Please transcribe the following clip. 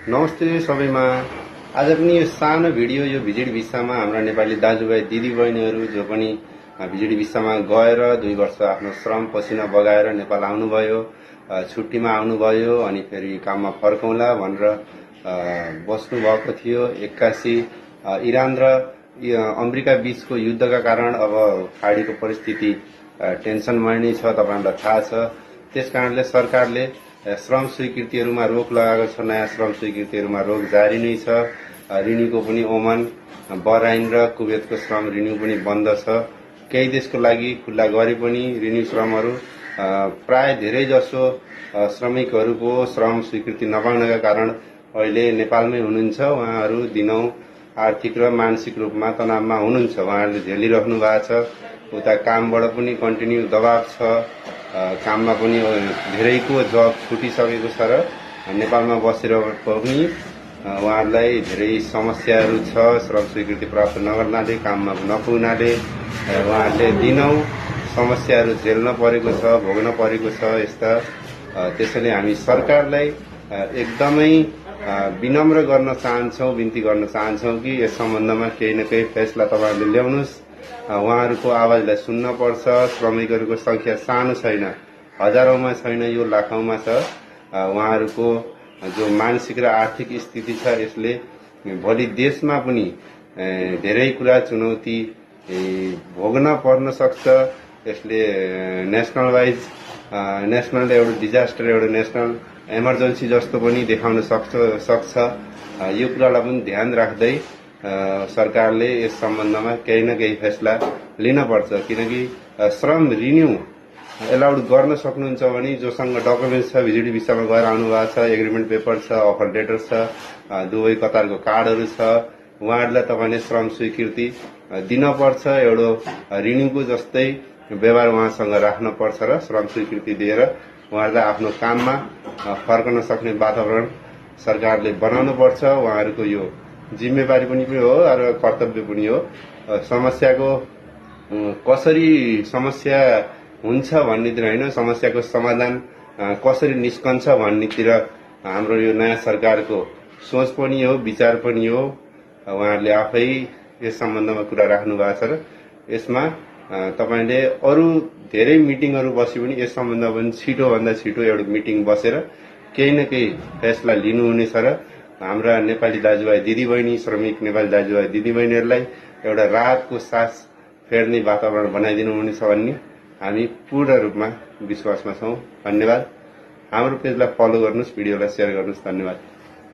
नमस्ते सबैमा। आज पनि यो सानो भिडियो यो भिजिट भिसामा हाम्रा नेपाली दाजुभाइ दिदीबहिनीहरू जो पनि भिजिट भिसामा गएर 2 वर्ष आफ्नो श्रम पसिना बगाएर नेपाल आउनुभयो, छुट्टीमा आउनुभयो अनि फेरि काममा फर्कौँला भनेर बस्नु भएको थियो। 81 इरान र अमेरिका बीचको युद्धका कारण अब खाडीको परिस्थिति टेन्सनमय नै छ, तपाईहरुलाई थाहा छ। त्यसकारणले सरकारले श्रम स्वीकृतिहरूमा रोक लगाएको छ। नयाँ श्रम स्वीकृतिहरूमा रोक जारी नै छ। रिन्यूको पनि ओमान, बहराइन र कुवेतको श्रम रिन्यू पनि बन्द छ। केही देशको लागि खुल्ला गरे पनि रिन्यू श्रमहरू प्राय धेरै जसो श्रमिकहरूको श्रम स्वीकृति नपाउनका कारण अहिले नेपालमै हुनुहुन्छ। उहाँहरू दिनौं आर्थिक र मानसिक रूपमा तनावमा हुनुहुन्छ। उहाँहरूले झेलिराख्नु भएको छ। उता कामबाट पनि कन्टिन्यू दबाव छ। काममा पनि धेरैको जब छुटिसकेको छ र नेपालमा बसेर पनि उहाँहरूलाई धेरै समस्याहरू छ। श्रम स्वीकृति प्राप्त नगर्नाले, काममा नपुग्नाले उहाँहरूले दिनौं समस्याहरू झेल्न परेको छ, भोग्न परेको छ। यस्ता त्यसैले हामी सरकारलाई एकदमै विनम्र गर्न चाहन्छौं, बिन्ती गर्न चाहन्छौं कि यस सम्बन्धमा केही न केही फैसला तपाईहरुले ल्याउनुस्। उहाँहरूको आवाजलाई सुन्न पर्छ। श्रमिकहरूको संख्या सानो छैन, हजारौंमा छैन, यो लाखौंमा छ। उहाँहरूको जो मानसिक र आर्थिक स्थिति छ यसले भोलि देशमा पनि धेरै कुरा चुनौती भोग्न पर्न सक्छ। यसले नेशनल एउटा डिजास्टर, एउटा नेशनल इमर्जेन्सी जस्तो पनि देखाउन सक्छ। यो कुरालाई पनि ध्यान राख्दै सरकारले यस सम्बन्धमा केही न केही फैसला लिन पर्छ। किनकि श्रम रिन्यू एलाउड गर्न सक्नुहुन्छ भने जोसँग डकुमेन्ट छ, भिजिट भिसामा गएर आउनु भएको छ, एग्रिमेन्ट पेपर छ, अफर लेटर छ, दुवै कतारको कार्डहरू छ, उहाँहरूलाई तपाईले श्रम स्वीकृति दिन पर्छ। एउटा रिन्यूको जस्तै व्यवहार उहाँसँग राख्न पर्छ र श्रम स्वीकृति दिएर उहाँहरूलाई आफ्नो काममा फर्कन सक्ने वातावरण सरकारले बनाउनु पर्छ। उहाँहरूको यो जिम्मेवारी पनि हो र कर्तव्य पनि हो। समस्याको कसरी समस्या हुन्छ भन्नेतिर हैन, समस्याको समाधान कसरी निस्कन्छ भन्नेतिर हाम्रो यो नयाँ सरकारको सोच पनि हो, विचार पनि हो। उहाँहरूले आफै यस सम्बन्धमा कुरा राख्नु भएको छ र यसमा तपाईले अरु धेरै मिटिङहरू बसी पनि यस सम्बन्धमा पनि छिटो भन्दा छिटो एउटा मिटिङ बसेर केही न केही फैसला लिनुहुनेछ र हाम्रा नेपाली दाजुभाइ दिदीबहिनी, श्रमिक नेपाली दाजुभाइ दिदीबहिनीहरूलाई एउटा राहतको सास फेर्ने वातावरण बनाइदिनु हुनेछ भन्ने हामी पूर्ण रूपमा विश्वासमा छौं। धन्यवाद। हाम्रो पेजलाई फलो गर्नुस्, भिडियोलाई शेयर गर्नुस्। धन्यवाद।